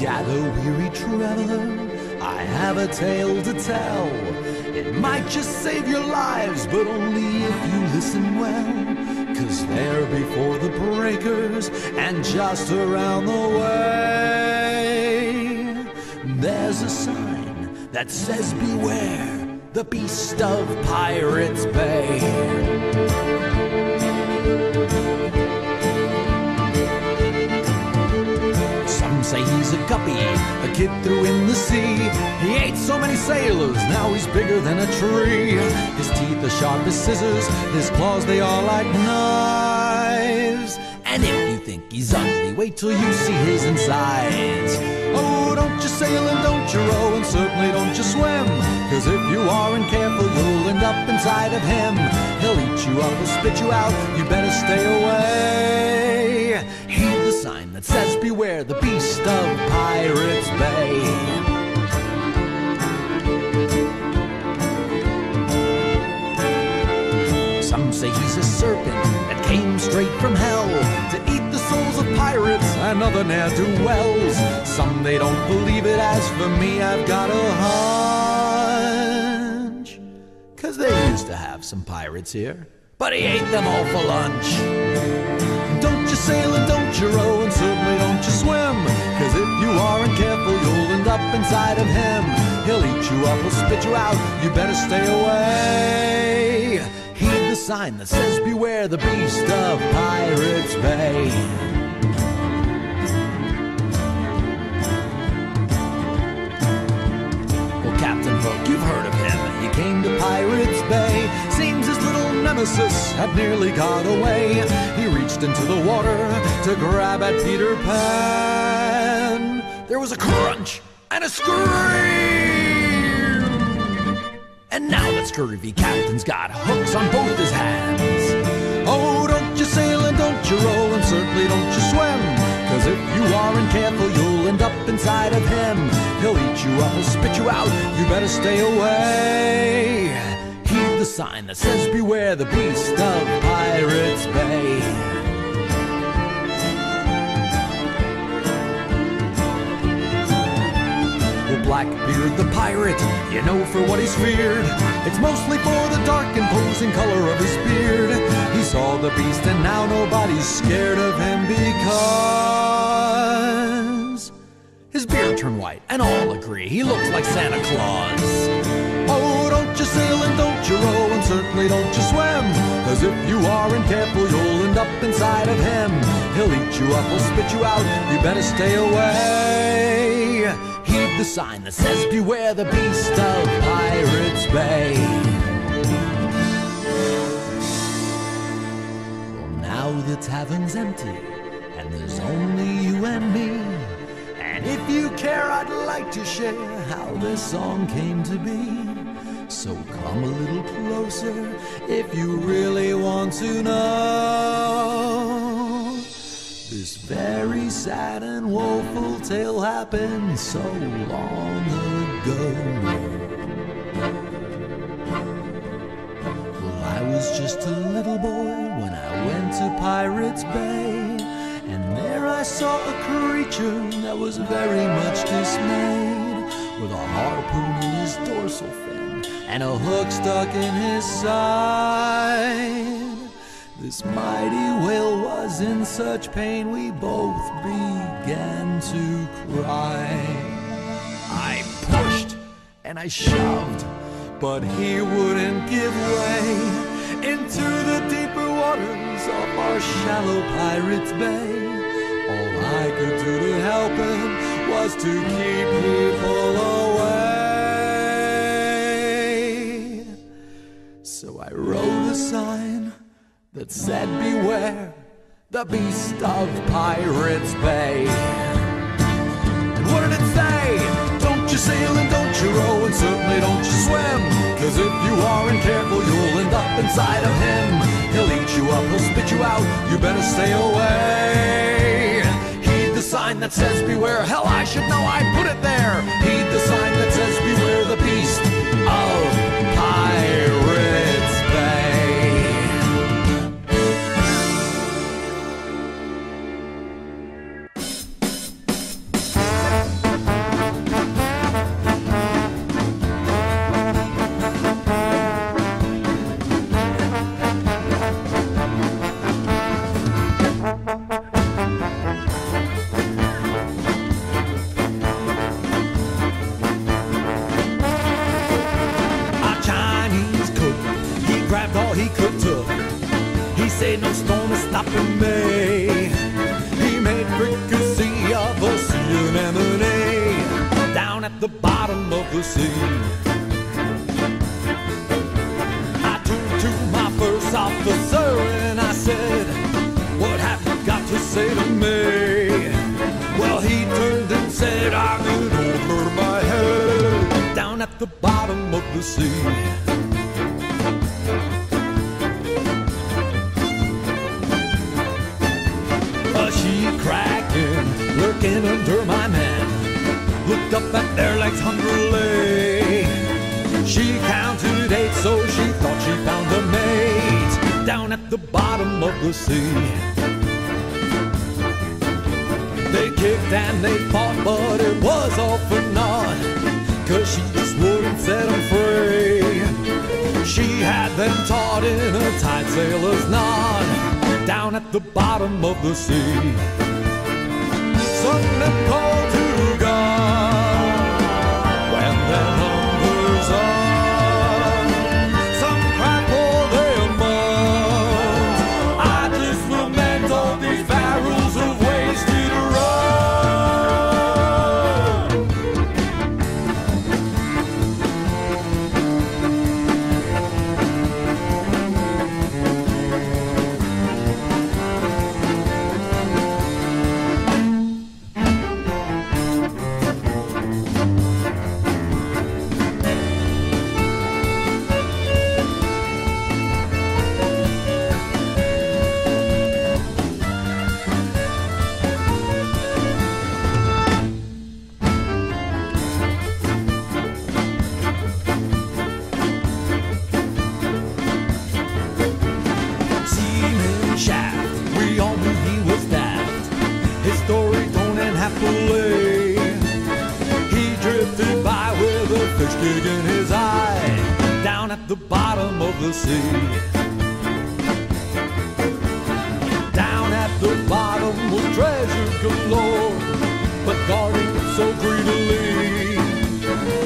Gather, weary traveler, I have a tale to tell. It might just save your lives, but only if you listen well. 'Cause there before the breakers and just around the way, there's a sign that says beware, the beast of Pirates Bay. Some say he's a guppy, a kid threw in the sea. He ate so many sailors, now he's bigger than a tree. His teeth are sharp as scissors, his claws they are like knives. And if you think he's ugly, wait till you see his insides. Oh, don't you sail and don't you row, and certainly don't you swim. 'Cause if you aren't careful, you'll end up inside of him. He'll eat you up, he'll spit you out, you better stay away. Heed the sign that says beware, the beast of Pirates Bay. Some say he's a serpent that came straight from hell to eat the souls of pirates and other ne'er-do-wells. Some they don't believe it, as for me I've got a hunch. 'Cause they used to have some pirates here, but he ate them all for lunch. Don't you sail and don't you row, and certainly don't you swim. 'Cause if you aren't careful, you'll end up inside of him. He'll eat you up, he'll spit you out, you better stay away. Heed the sign that says beware, the beast of Pirates Bay. Well, Captain Hook, you've heard of him. He came to Pirates Bay. Seems his little nemesis had nearly got away. He reached into the water to grab at Peter Pan. There was a crunch and a scream, and now that scurvy captain's got hooks on both his hands. Oh, don't you sail and don't you row, and certainly don't you swim. 'Cause if you aren't careful, you'll end up inside of him. He'll eat you up, he'll spit you out, you better stay away. Heed the sign that says beware, the beast of Pirates Bay. Blackbeard the pirate, you know for what he's feared. It's mostly for the dark imposing color of his beard. He saw the beast and now nobody's scared of him, because his beard turned white and all agree he looks like Santa Claus. Oh, don't you sail and don't you row, and certainly don't you swim. 'Cause if you aren't careful, you'll end up inside of him. He'll eat you up, he'll spit you out, you better stay away. Heed the sign that says beware, the beast of Pirates Bay. Well, now the tavern's empty and there's only you and me. And if you care, I'd like to share how this song came to be. So come a little closer if you really want to know. This very sad and woeful tale happened so long ago. Well, I was just a little boy when I went to Pirates Bay, and there I saw a creature that was very much dismayed, with a harpoon in his dorsal fin and a hook stuck in his side. This mighty whale was in such pain, we both began to cry. I pushed and I shoved, but he wouldn't give way. Into the deeper waters of our shallow Pirates Bay, all I could do to help him was to keep people away. So I wrote a sign that said beware, the beast of Pirates Bay. And what did it say? Don't you sail and don't you row, and certainly don't you swim. 'Cause if you aren't careful, you'll end up inside of him. He'll eat you up, he'll spit you out, you better stay away. Heed the sign that says beware, hell I should know I put it there. Heed the sign that says beware, the beast of Pirates Bay. He said no storm is stopping me. He made fricassee of a sea anemone down at the bottom of the sea. I turned to my first officer and I said, what have you got to say to me? Well, he turned and said, I'm in over my head down at the bottom of the sea. She cracking, lurking under my man, looked up at their legs hungrily. She counted 8, so she thought she found a mate down at the bottom of the sea. They kicked and they fought, but it was all for naught, 'cause she just wouldn't set them free. She had them taught in a tight sailor's knot down at the bottom of the sea. Some men call to God when their numbers are. Some cry for their moms. I just lament all these barrels of wasted in his eye down at the bottom of the sea. Down at the bottom was treasure galore, but guarding so greedily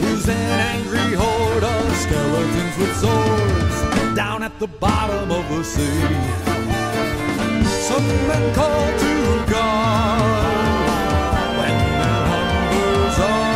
was an angry horde of skeletons with swords down at the bottom of the sea. Some men call to God when their humbers are.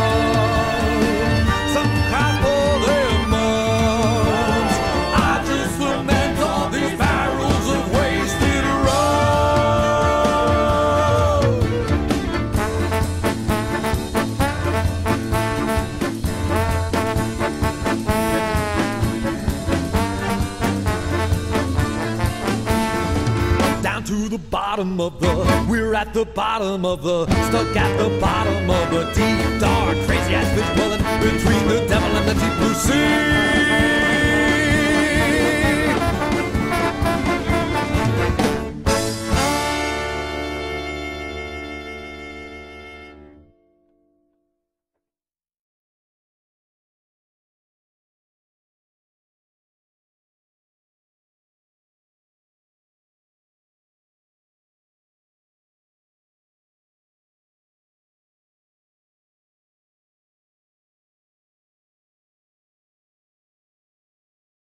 To the bottom of the, we're at the bottom of the, stuck at the bottom of the deep, dark, crazy ass fish dwelling between the devil and the deep blue sea.